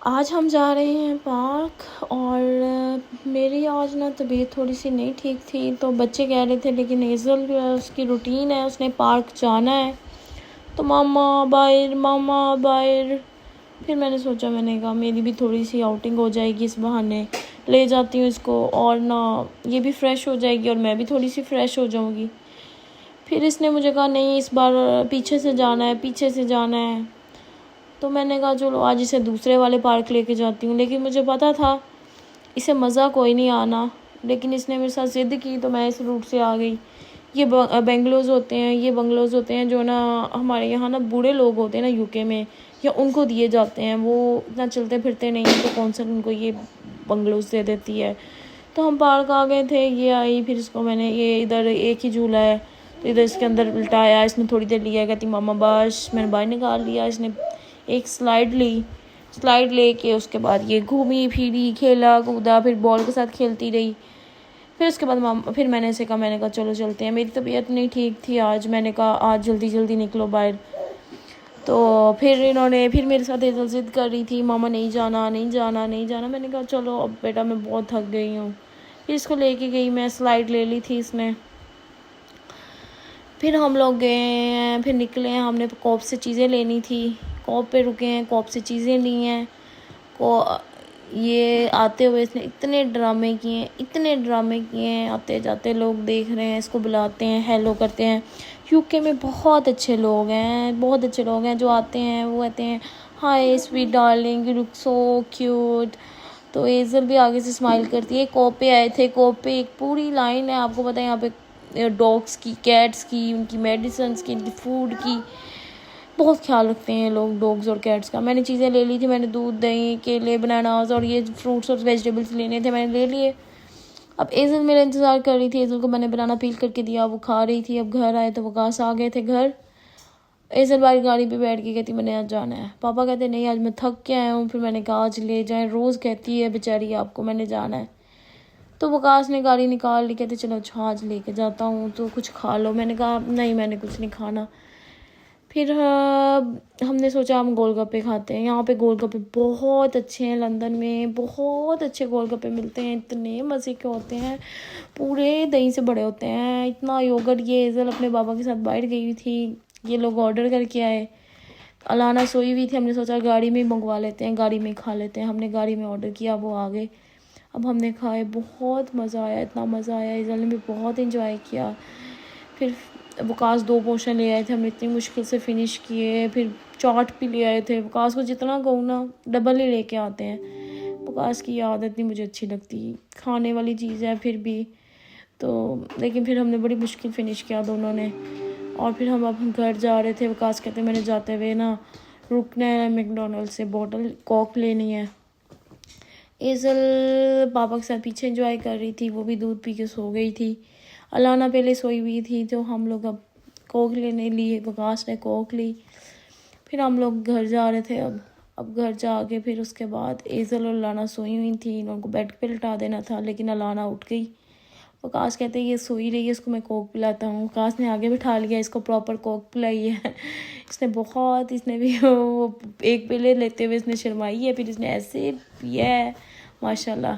आज हम जा रहे हैं पार्क और मेरी आज ना तबीयत थोड़ी सी नहीं ठीक थी, तो बच्चे कह रहे थे लेकिन हेज़ल उसकी रूटीन है, उसने पार्क जाना है, तो मामा बाहर। फिर मैंने सोचा, मैंने कहा मेरी भी थोड़ी सी आउटिंग हो जाएगी, इस बहाने ले जाती हूँ इसको, और ना ये भी फ़्रेश हो जाएगी और मैं भी थोड़ी सी फ़्रेश हो जाऊँगी। फिर इसने मुझे कहा नहीं, इस बार पीछे से जाना है। तो मैंने कहा चलो आज इसे दूसरे वाले पार्क लेके जाती हूँ, लेकिन मुझे पता था इसे मज़ा कोई नहीं आना, लेकिन इसने मेरे साथ ज़िद की तो मैं इस रूट से आ गई। ये बंगलोज़ होते हैं जो ना हमारे यहाँ ना बूढ़े लोग होते हैं ना यूके में, या उनको दिए जाते हैं, वो इतना चलते फिरते नहीं हैं, तो कौंसल उनको ये बंगलोज़ दे देती है। तो हम पार्क आ गए थे, ये आई, फिर इसको मैंने, ये इधर एक ही झूला है तो इधर इसके अंदर उल्टाया, इसने थोड़ी देर लिया, कहती मामा बस, मैंने बाहर निकाल लिया। इसने एक स्लाइड लेके उसके बाद ये घूमी फिरी, खेला कूदा, फिर बॉल के साथ खेलती रही। फिर उसके बाद फिर मैंने कहा चलो चलते हैं। मेरी तबीयत नहीं ठीक थी आज, मैंने कहा आज जल्दी निकलो बाहर। तो फिर मेरे साथ इधर ज़िद कर रही थी, मामा नहीं जाना। मैंने कहा चलो अब बेटा, मैं बहुत थक गई हूँ। फिर इसको लेके गई मैं, स्लाइड ले ली थी इसने। फिर हम लोग गए हैं, फिर निकले हैं, हमने कॉप से चीज़ें लेनी थी, कॉप पे रुके हैं, कॉप से चीज़ें ली हैं। ये आते हुए इसने इतने ड्रामे किए हैं, आते जाते लोग देख रहे हैं, इसको बुलाते हैं, हेलो करते हैं। यूके में बहुत अच्छे लोग हैं जो आते हैं, वो कहते हैं hi sweet darling, you look so cute. तो हेज़ल भी आगे से स्माइल करती है। कॉप पे आए थे, कॉप पे एक पूरी लाइन है, आपको पता है यहाँ पे डॉग्स की, कैट्स की, उनकी मेडिसिन्स की, उनकी फूड की बहुत ख्याल रखते हैं लोग, डॉग्स और कैट्स का। मैंने चीज़ें ले ली थी, मैंने दूध, दही, केले, बनानास और ये फ्रूट्स और वेजिटेबल्स लेने थे, मैंने ले लिए। अब हेज़ल मेरा इंतज़ार कर रही थी, हेज़ल को मैंने बनाना पील करके दिया, वो खा रही थी। अब घर आए तो वकास आ गए थे घर। हेज़ल बाहर गाड़ी पे बैठ के कहती मैंने आज जाना है। पापा कहते नहीं आज मैं थक के आया हूँ। फिर मैंने कहा आज ले जाएं, रोज़ कहती है बेचारी आपको मैंने जाना है। तो वकास ने गाड़ी निकाल ली, कहते चलो अच्छा आज लेके जाता हूँ तो कुछ खा लो। मैंने कहा नहीं, मैंने कुछ नहीं खाना। फिर हमने सोचा हम गोलगप्पे खाते हैं। यहाँ पे गोलगप्पे बहुत अच्छे हैं, लंदन में बहुत अच्छे गोलगप्पे मिलते हैं, इतने मज़े के होते हैं, पूरे दही से बड़े होते हैं, इतना योगर्ट। ये हेज़ल अपने बाबा के साथ बाहर गई हुई थी, ये लोग ऑर्डर करके आए। अलाना सोई हुई थी, हमने सोचा गाड़ी में ही मंगवा लेते हैं, गाड़ी में ही खा लेते हैं। हमने गाड़ी में ऑर्डर किया, वो आ गए। अब हमने खाए, बहुत मज़ा आया, इतना मज़ा आया, हेज़ल ने भी बहुत इंजॉय किया। फिर वकास 2 पोर्शन ले आए थे, हमने इतनी मुश्किल से फ़िनिश किए। फिर चाट भी ले आए थे, वकास को जितना कहूँ ना डबल ही लेके आते हैं। वकास की आदत नहीं मुझे अच्छी लगती, खाने वाली चीज़ है फिर भी तो, लेकिन फिर हमने बड़ी मुश्किल फ़िनिश किया दोनों ने। और फिर हम घर जा रहे थे, वकास कहते मैंने जाते हुए ना रुकना है मैकडॉनल्ड से, बॉटल कोक लेनी है। हेज़ल पापा के साथ पीछे एंजॉय कर रही थी, वो भी दूध पी के सो गई थी। अलाना पहले सोई हुई थी, तो हम लोग अब कोक लेने लिए, वकास ने कोक ली। फिर हम लोग घर जा रहे थे। अब घर जा के फिर उसके बाद हेज़ल और अलाना सोई हुई थी, उनको बेड पे लिटा देना था, लेकिन अलाना उठ गई। वकास कहते ये सोई रही है, इसको मैं कोक पिलाता हूँ। वकास ने आगे बिठा लिया, इसको प्रॉपर कोक पिलाई है। इसने भी वो एक पेले लेते हुए इसने शर्माई है, फिर इसने ऐसे पिया है माशाल्लाह।